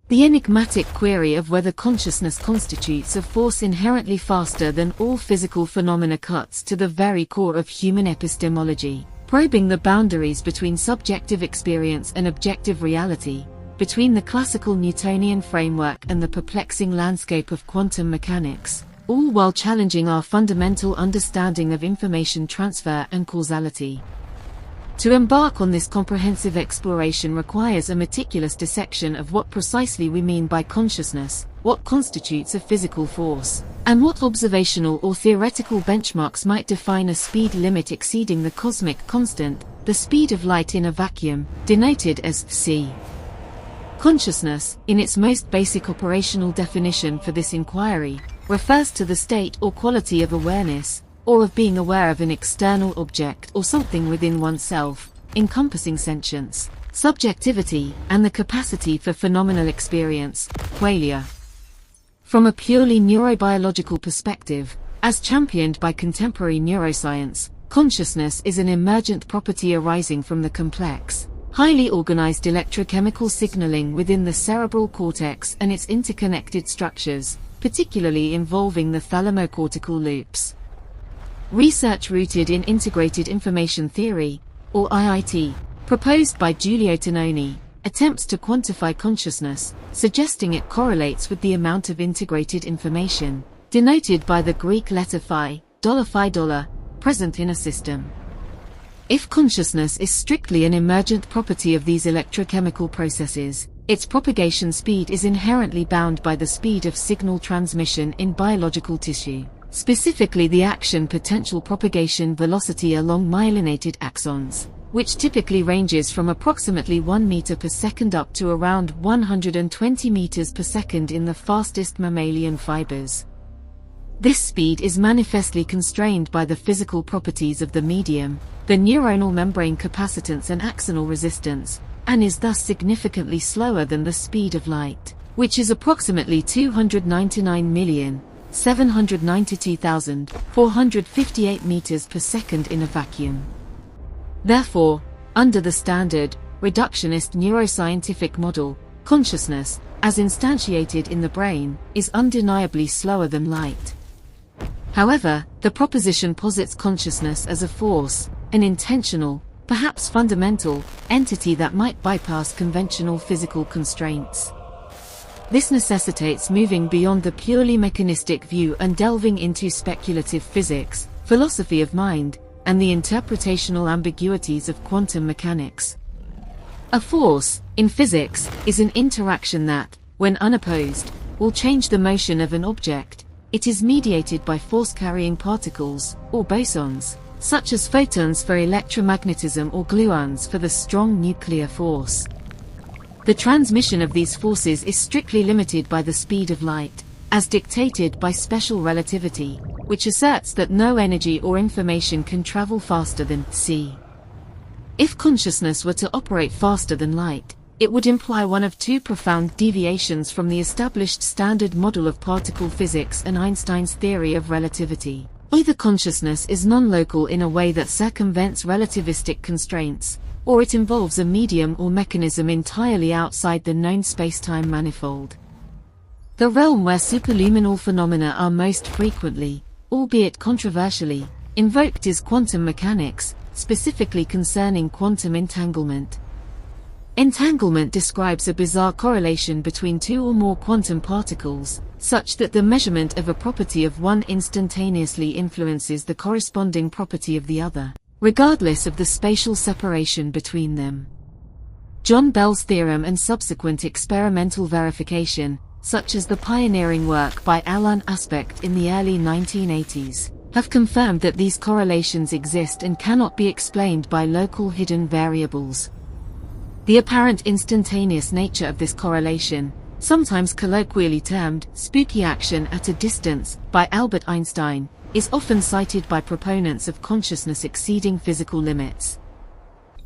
The enigmatic query of whether consciousness constitutes a force inherently faster than all physical phenomena cuts to the very core of human epistemology, probing the boundaries between subjective experience and objective reality, between the classical Newtonian framework and the perplexing landscape of quantum mechanics, all while challenging our fundamental understanding of information transfer and causality. To embark on this comprehensive exploration requires a meticulous dissection of what precisely we mean by consciousness, what constitutes a physical force, and what observational or theoretical benchmarks might define a speed limit exceeding the cosmic constant, the speed of light in a vacuum, denoted as c. Consciousness, in its most basic operational definition for this inquiry, refers to the state or quality of awareness, or of being aware of an external object or something within oneself, encompassing sentience, subjectivity, and the capacity for phenomenal experience, qualia. From a purely neurobiological perspective, as championed by contemporary neuroscience, consciousness is an emergent property arising from the complex, highly organized electrochemical signaling within the cerebral cortex and its interconnected structures, particularly involving the thalamocortical loops. Research rooted in integrated information theory, or IIT, proposed by Giulio Tononi, attempts to quantify consciousness, suggesting it correlates with the amount of integrated information, denoted by the Greek letter phi, $, present in a system. If consciousness is strictly an emergent property of these electrochemical processes, its propagation speed is inherently bound by the speed of signal transmission in biological tissue, specifically the action potential propagation velocity along myelinated axons, which typically ranges from approximately 1 meter per second up to around 120 meters per second in the fastest mammalian fibers. This speed is manifestly constrained by the physical properties of the medium, the neuronal membrane capacitance and axonal resistance, and is thus significantly slower than the speed of light, which is approximately 299,792,458 meters per second in a vacuum. Therefore, under the standard, reductionist neuroscientific model, consciousness, as instantiated in the brain, is undeniably slower than light. However, the proposition posits consciousness as a force, an intentional, perhaps fundamental, entity that might bypass conventional physical constraints. This necessitates moving beyond the purely mechanistic view and delving into speculative physics, philosophy of mind, and the interpretational ambiguities of quantum mechanics. A force, in physics, is an interaction that, when unopposed, will change the motion of an object. It is mediated by force-carrying particles, or bosons, such as photons for electromagnetism or gluons for the strong nuclear force. The transmission of these forces is strictly limited by the speed of light, as dictated by special relativity, which asserts that no energy or information can travel faster than c. If consciousness were to operate faster than light, it would imply one of two profound deviations from the established standard model of particle physics and Einstein's theory of relativity. Either consciousness is non-local in a way that circumvents relativistic constraints, or it involves a medium or mechanism entirely outside the known spacetime manifold. The realm where superluminal phenomena are most frequently, albeit controversially, invoked is quantum mechanics, specifically concerning quantum entanglement. Entanglement describes a bizarre correlation between two or more quantum particles, such that the measurement of a property of one instantaneously influences the corresponding property of the other, regardless of the spatial separation between them. John Bell's theorem and subsequent experimental verification, such as the pioneering work by Alain Aspect in the early 1980s, have confirmed that these correlations exist and cannot be explained by local hidden variables. The apparent instantaneous nature of this correlation, sometimes colloquially termed spooky action at a distance by Albert Einstein, is often cited by proponents of consciousness exceeding physical limits.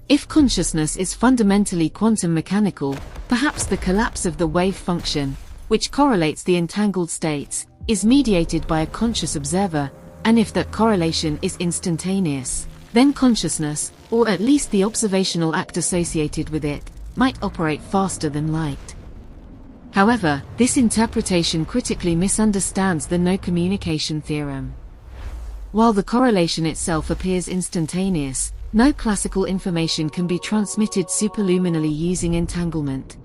If consciousness is fundamentally quantum mechanical, perhaps the collapse of the wave function, which correlates the entangled states, is mediated by a conscious observer, and if that correlation is instantaneous, then consciousness, or at least the observational act associated with it, might operate faster than light. However, this interpretation critically misunderstands the no communication theorem. While the correlation itself appears instantaneous, no classical information can be transmitted superluminally using entanglement.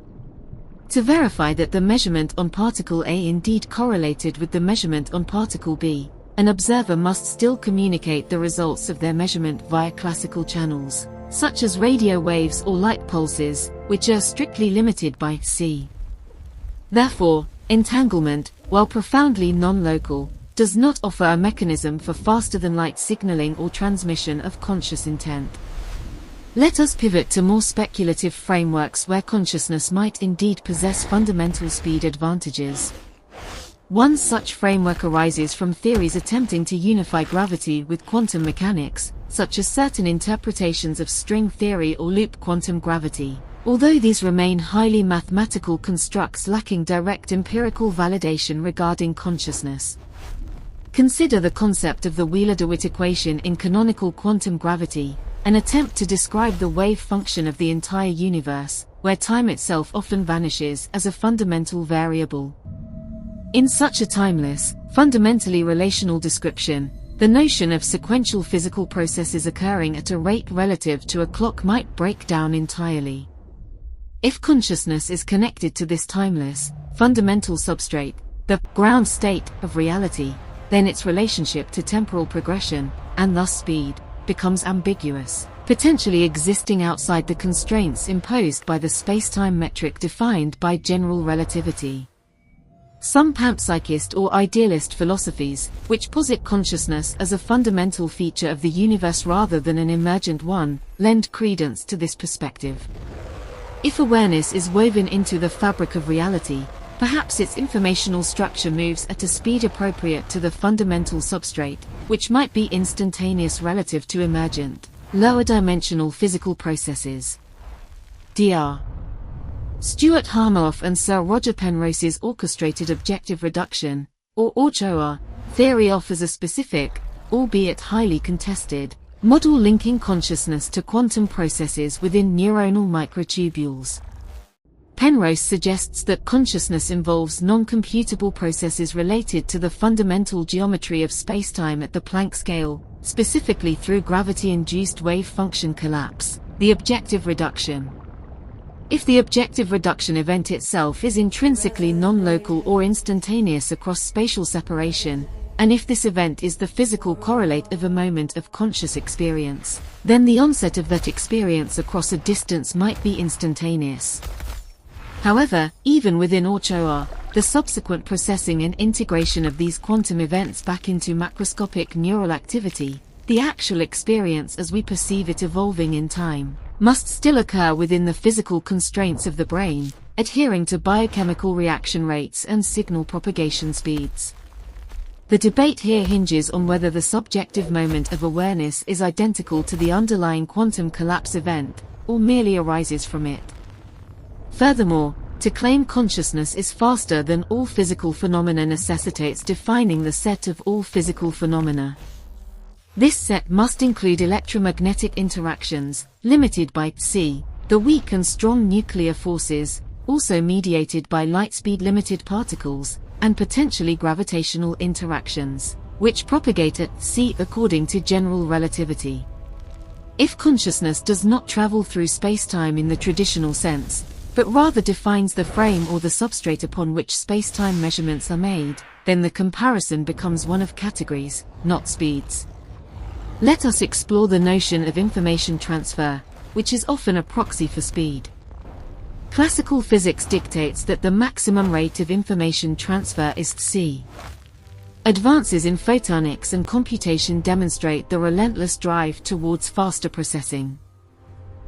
To verify that the measurement on particle A indeed correlated with the measurement on particle B, an observer must still communicate the results of their measurement via classical channels, such as radio waves or light pulses, which are strictly limited by c. Therefore, entanglement, while profoundly non-local, does not offer a mechanism for faster-than-light signaling or transmission of conscious intent. Let us pivot to more speculative frameworks where consciousness might indeed possess fundamental speed advantages. One such framework arises from theories attempting to unify gravity with quantum mechanics, such as certain interpretations of string theory or loop quantum gravity, although these remain highly mathematical constructs lacking direct empirical validation regarding consciousness. Consider the concept of the Wheeler-DeWitt equation in canonical quantum gravity, an attempt to describe the wave function of the entire universe, where time itself often vanishes as a fundamental variable. In such a timeless, fundamentally relational description, the notion of sequential physical processes occurring at a rate relative to a clock might break down entirely. If consciousness is connected to this timeless, fundamental substrate, the ground state of reality, then its relationship to temporal progression, and thus speed, becomes ambiguous, potentially existing outside the constraints imposed by the space-time metric defined by general relativity. Some panpsychist or idealist philosophies, which posit consciousness as a fundamental feature of the universe rather than an emergent one, lend credence to this perspective. If awareness is woven into the fabric of reality, perhaps its informational structure moves at a speed appropriate to the fundamental substrate, which might be instantaneous relative to emergent, lower-dimensional physical processes. Dr. Stuart Hameroff and Sir Roger Penrose's orchestrated objective reduction, or OR, theory offers a specific, albeit highly contested, model linking consciousness to quantum processes within neuronal microtubules. Penrose suggests that consciousness involves non-computable processes related to the fundamental geometry of spacetime at the Planck scale, specifically through gravity-induced wave function collapse, the objective reduction. If the objective reduction event itself is intrinsically non-local or instantaneous across spatial separation, and if this event is the physical correlate of a moment of conscious experience, then the onset of that experience across a distance might be instantaneous. However, even within OR, the subsequent processing and integration of these quantum events back into macroscopic neural activity, the actual experience as we perceive it evolving in time, must still occur within the physical constraints of the brain, adhering to biochemical reaction rates and signal propagation speeds. The debate here hinges on whether the subjective moment of awareness is identical to the underlying quantum collapse event, or merely arises from it. Furthermore, to claim consciousness is faster than all physical phenomena necessitates defining the set of all physical phenomena. This set must include electromagnetic interactions, limited by c, the weak and strong nuclear forces, also mediated by light-speed-limited particles, and potentially gravitational interactions, which propagate at c according to general relativity. If consciousness does not travel through spacetime in the traditional sense, but rather defines the frame or the substrate upon which spacetime measurements are made, then the comparison becomes one of categories, not speeds. Let us explore the notion of information transfer, which is often a proxy for speed. Classical physics dictates that the maximum rate of information transfer is c. Advances in photonics and computation demonstrate the relentless drive towards faster processing.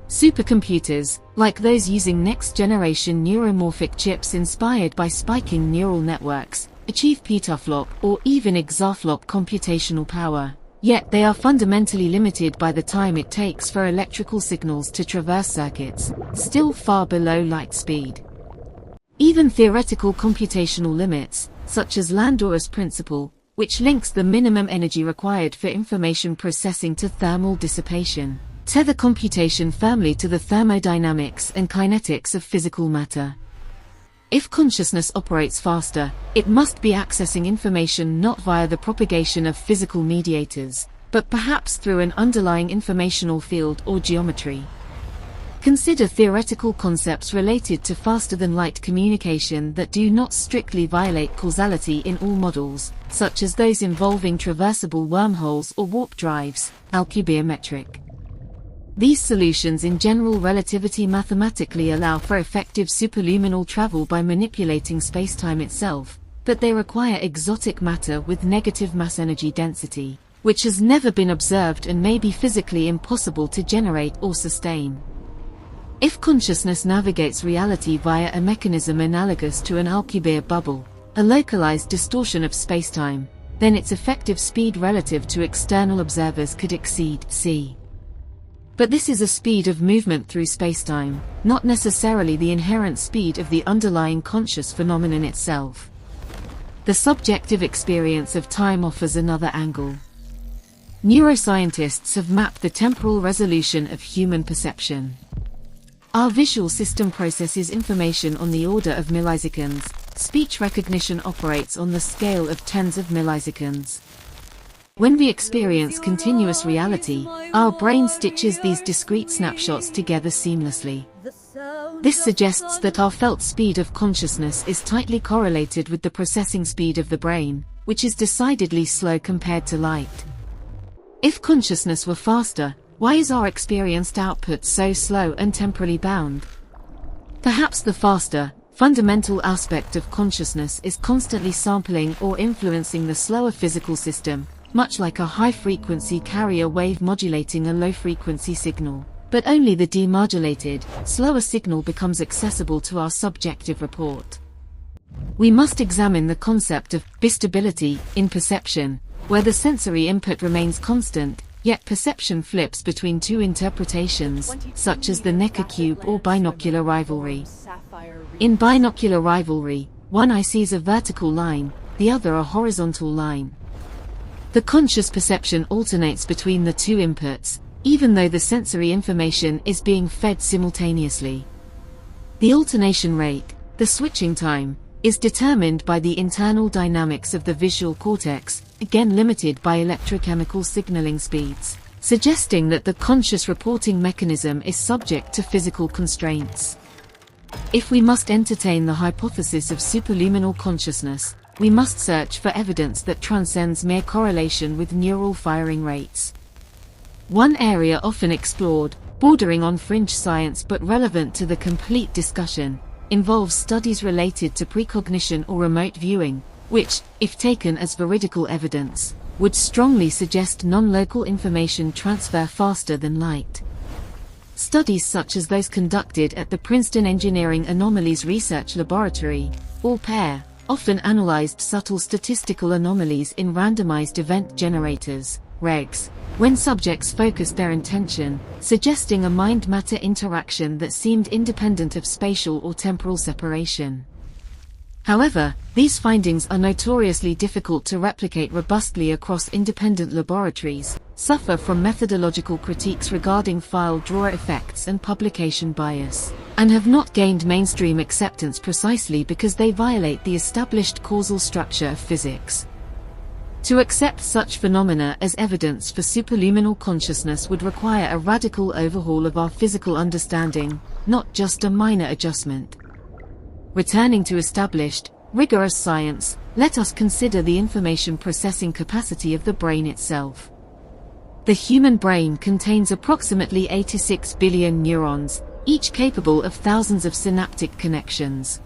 Supercomputers, like those using next-generation neuromorphic chips inspired by spiking neural networks, achieve petaflop or even exaflop computational power, yet they are fundamentally limited by the time it takes for electrical signals to traverse circuits, still far below light speed. Even theoretical computational limits, such as Landauer's principle, which links the minimum energy required for information processing to thermal dissipation, tether computation firmly to the thermodynamics and kinetics of physical matter. If consciousness operates faster, it must be accessing information not via the propagation of physical mediators, but perhaps through an underlying informational field or geometry. Consider theoretical concepts related to faster-than-light communication that do not strictly violate causality in all models, such as those involving traversable wormholes or warp drives, Alcubierre metric. These solutions in general relativity mathematically allow for effective superluminal travel by manipulating spacetime itself, but they require exotic matter with negative mass-energy density, which has never been observed and may be physically impossible to generate or sustain. If consciousness navigates reality via a mechanism analogous to an Alcubierre bubble, a localized distortion of spacetime, then its effective speed relative to external observers could exceed c. But this is a speed of movement through spacetime, not necessarily the inherent speed of the underlying conscious phenomenon itself. The subjective experience of time offers another angle. Neuroscientists have mapped the temporal resolution of human perception. Our visual system processes information on the order of milliseconds. Speech recognition operates on the scale of tens of milliseconds. When we experience continuous reality, our brain stitches these discrete snapshots together seamlessly. This suggests that our felt speed of consciousness is tightly correlated with the processing speed of the brain, which is decidedly slow compared to light. If consciousness were faster, why is our experienced output so slow and temporally bound? Perhaps the faster, fundamental aspect of consciousness is constantly sampling or influencing the slower physical system, much like a high-frequency carrier wave modulating a low-frequency signal. But only the demodulated, slower signal becomes accessible to our subjective report. We must examine the concept of bistability in perception, where the sensory input remains constant, yet perception flips between two interpretations, such as the Necker cube or binocular rivalry. In binocular rivalry, one eye sees a vertical line, the other a horizontal line. The conscious perception alternates between the two inputs, even though the sensory information is being fed simultaneously. The alternation rate, the switching time, is determined by the internal dynamics of the visual cortex, again limited by electrochemical signaling speeds, suggesting that the conscious reporting mechanism is subject to physical constraints. If we must entertain the hypothesis of superluminal consciousness, we must search for evidence that transcends mere correlation with neural firing rates. One area often explored, bordering on fringe science but relevant to the complete discussion, involves studies related to precognition or remote viewing, which, if taken as veridical evidence, would strongly suggest non-local information transfer faster than light. Studies such as those conducted at the Princeton Engineering Anomalies Research Laboratory, or PAIR, often analyzed subtle statistical anomalies in randomized event generators, REGs, when subjects focused their attention, suggesting a mind-matter interaction that seemed independent of spatial or temporal separation. However, these findings are notoriously difficult to replicate robustly across independent laboratories, suffer from methodological critiques regarding file drawer effects and publication bias, and have not gained mainstream acceptance precisely because they violate the established causal structure of physics. To accept such phenomena as evidence for superluminal consciousness would require a radical overhaul of our physical understanding, not just a minor adjustment. Returning to established, rigorous science, let us consider the information processing capacity of the brain itself. The human brain contains approximately 86 billion neurons, each capable of thousands of synaptic connections.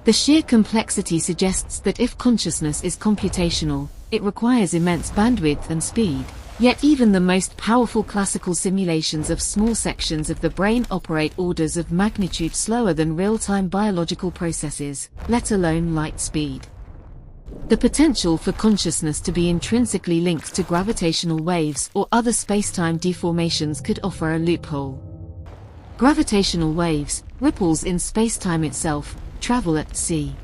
The sheer complexity suggests that if consciousness is computational, it requires immense bandwidth and speed, yet even the most powerful classical simulations of small sections of the brain operate orders of magnitude slower than real-time biological processes, let alone light speed. The potential for consciousness to be intrinsically linked to gravitational waves or other spacetime deformations could offer a loophole. Gravitational waves, ripples in spacetime itself, travel at c.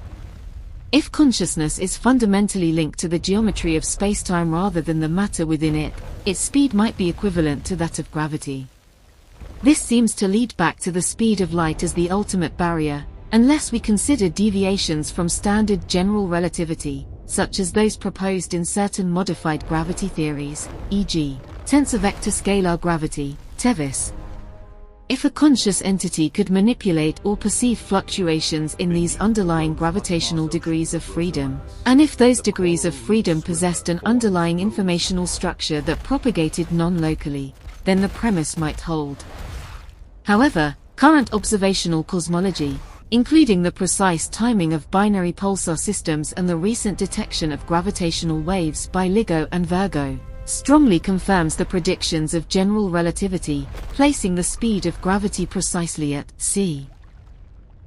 If consciousness is fundamentally linked to the geometry of spacetime rather than the matter within it, its speed might be equivalent to that of gravity. This seems to lead back to the speed of light as the ultimate barrier, unless we consider deviations from standard general relativity, such as those proposed in certain modified gravity theories, e.g., tensor vector scalar gravity, TeVis. If a conscious entity could manipulate or perceive fluctuations in these underlying gravitational degrees of freedom, and if those degrees of freedom possessed an underlying informational structure that propagated non-locally, then the premise might hold. However, current observational cosmology, including the precise timing of binary pulsar systems and the recent detection of gravitational waves by LIGO and Virgo, strongly confirms the predictions of general relativity, placing the speed of gravity precisely at c.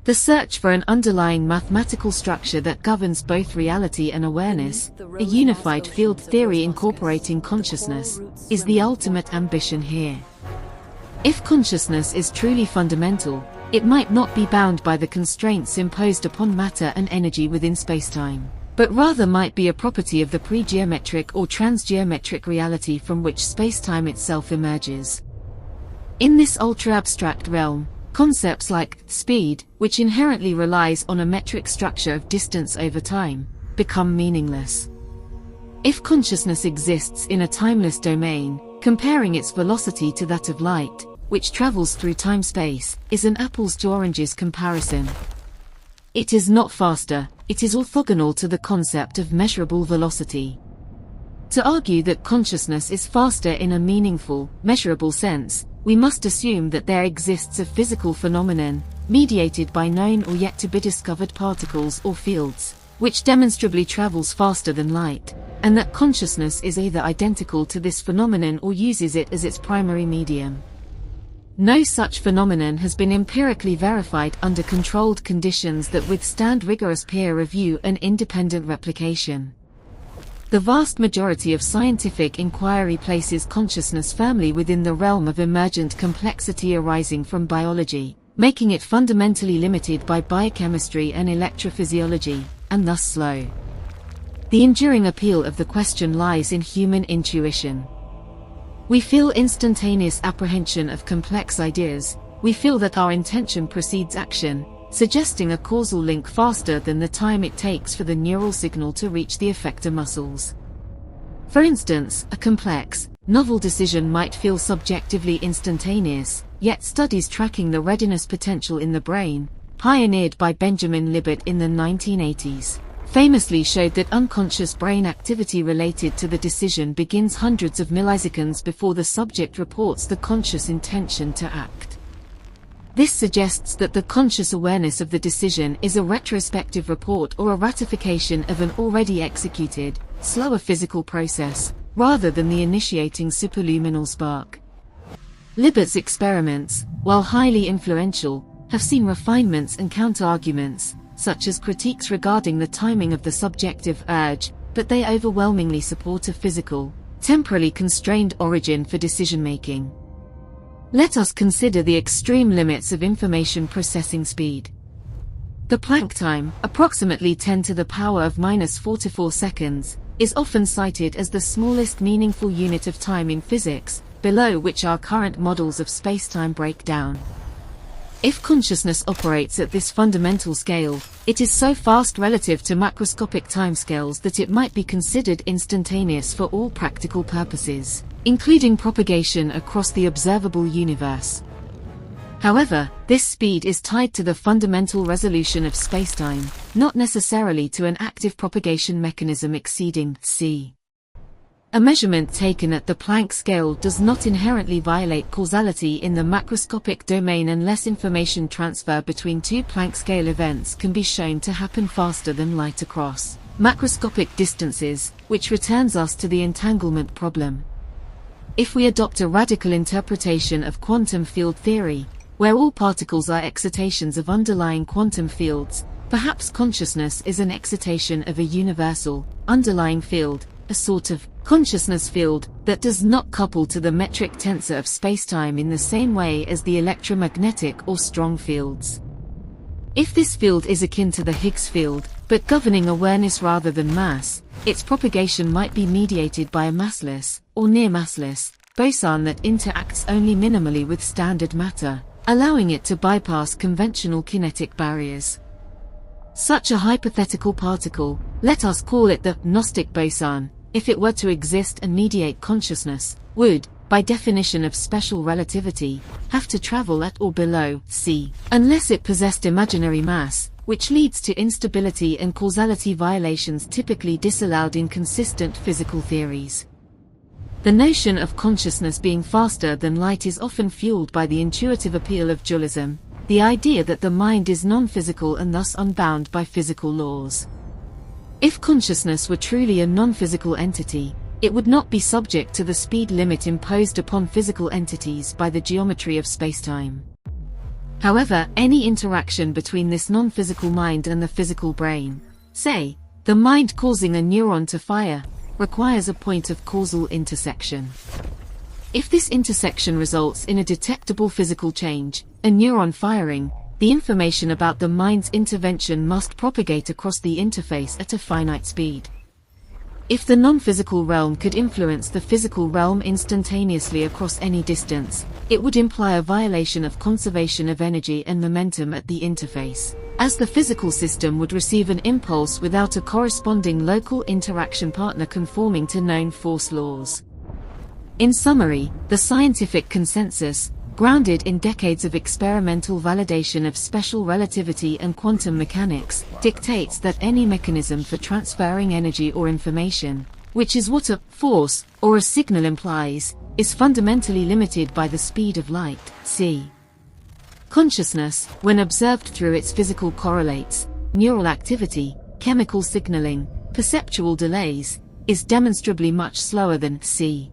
The search for an underlying mathematical structure that governs both reality and awareness, a unified field theory incorporating consciousness, is the ultimate ambition here. If consciousness is truly fundamental, it might not be bound by the constraints imposed upon matter and energy within spacetime, but rather might be a property of the pre-geometric or transgeometric reality from which spacetime itself emerges. In this ultra-abstract realm, concepts like speed, which inherently relies on a metric structure of distance over time, become meaningless. If consciousness exists in a timeless domain, comparing its velocity to that of light, which travels through time-space, is an apples-to-oranges comparison. It is not faster, it is orthogonal to the concept of measurable velocity. To argue that consciousness is faster in a meaningful, measurable sense, we must assume that there exists a physical phenomenon, mediated by known or yet to be discovered particles or fields, which demonstrably travels faster than light, and that consciousness is either identical to this phenomenon or uses it as its primary medium. No such phenomenon has been empirically verified under controlled conditions that withstand rigorous peer review and independent replication. The vast majority of scientific inquiry places consciousness firmly within the realm of emergent complexity arising from biology, making it fundamentally limited by biochemistry and electrophysiology, and thus slow. The enduring appeal of the question lies in human intuition. We feel instantaneous apprehension of complex ideas, we feel that our intention precedes action, suggesting a causal link faster than the time it takes for the neural signal to reach the effector muscles. For instance, a complex, novel decision might feel subjectively instantaneous, yet studies tracking the readiness potential in the brain, pioneered by Benjamin Libet in the 1980s, famously showed that unconscious brain activity related to the decision begins hundreds of milliseconds before the subject reports the conscious intention to act. This suggests that the conscious awareness of the decision is a retrospective report or a ratification of an already executed, slower physical process, rather than the initiating superluminal spark. Libet's experiments, while highly influential, have seen refinements and counter-arguments, such as critiques regarding the timing of the subjective urge, but they overwhelmingly support a physical, temporally constrained origin for decision-making. Let us consider the extreme limits of information processing speed. The Planck time, approximately 10 to the power of -44 seconds, is often cited as the smallest meaningful unit of time in physics, below which our current models of spacetime break down. If consciousness operates at this fundamental scale, it is so fast relative to macroscopic timescales that it might be considered instantaneous for all practical purposes, including propagation across the observable universe. However, this speed is tied to the fundamental resolution of spacetime, not necessarily to an active propagation mechanism exceeding c. A measurement taken at the Planck scale does not inherently violate causality in the macroscopic domain unless information transfer between two Planck scale events can be shown to happen faster than light across macroscopic distances, which returns us to the entanglement problem. If we adopt a radical interpretation of quantum field theory, where all particles are excitations of underlying quantum fields, perhaps consciousness is an excitation of a universal, underlying field, a sort of consciousness field that does not couple to the metric tensor of spacetime in the same way as the electromagnetic or strong fields. If this field is akin to the Higgs field, but governing awareness rather than mass, its propagation might be mediated by a massless, or near-massless, boson that interacts only minimally with standard matter, allowing it to bypass conventional kinetic barriers. Such a hypothetical particle, let us call it the Gnostic boson, if it were to exist and mediate consciousness, would, by definition of special relativity, have to travel at or below c, unless it possessed imaginary mass, which leads to instability and causality violations typically disallowed in consistent physical theories. The notion of consciousness being faster than light is often fueled by the intuitive appeal of dualism, the idea that the mind is non-physical and thus unbound by physical laws. If consciousness were truly a non-physical entity, it would not be subject to the speed limit imposed upon physical entities by the geometry of spacetime. However, any interaction between this non-physical mind and the physical brain, say, the mind causing a neuron to fire, requires a point of causal intersection. If this intersection results in a detectable physical change, a neuron firing, the information about the mind's intervention must propagate across the interface at a finite speed. If the non-physical realm could influence the physical realm instantaneously across any distance, it would imply a violation of conservation of energy and momentum at the interface, as the physical system would receive an impulse without a corresponding local interaction partner conforming to known force laws. In summary, the scientific consensus, grounded in decades of experimental validation of special relativity and quantum mechanics, dictates that any mechanism for transferring energy or information, which is what a force or a signal implies, is fundamentally limited by the speed of light, c. Consciousness, when observed through its physical correlates, neural activity, chemical signaling, perceptual delays, is demonstrably much slower than c.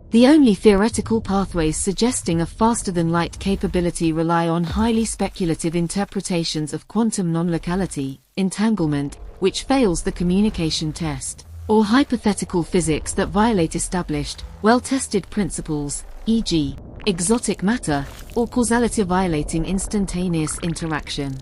The only theoretical pathways suggesting a faster-than-light capability rely on highly speculative interpretations of quantum non-locality, entanglement, which fails the communication test, or hypothetical physics that violate established, well-tested principles, e.g., exotic matter, or causality violating instantaneous interaction.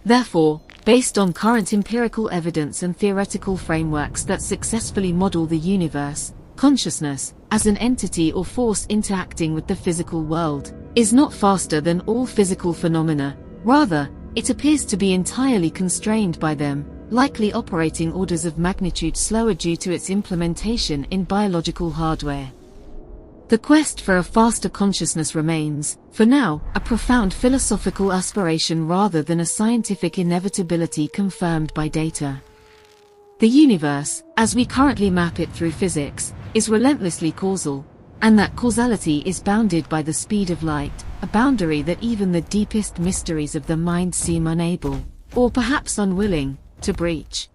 Therefore, based on current empirical evidence and theoretical frameworks that successfully model the universe, consciousness, as an entity or force interacting with the physical world, is not faster than all physical phenomena. Rather, it appears to be entirely constrained by them, likely operating orders of magnitude slower due to its implementation in biological hardware. The quest for a faster consciousness remains, for now, a profound philosophical aspiration rather than a scientific inevitability confirmed by data. The universe, as we currently map it through physics, is relentlessly causal, and that causality is bounded by the speed of light, a boundary that even the deepest mysteries of the mind seem unable, or perhaps unwilling, to breach.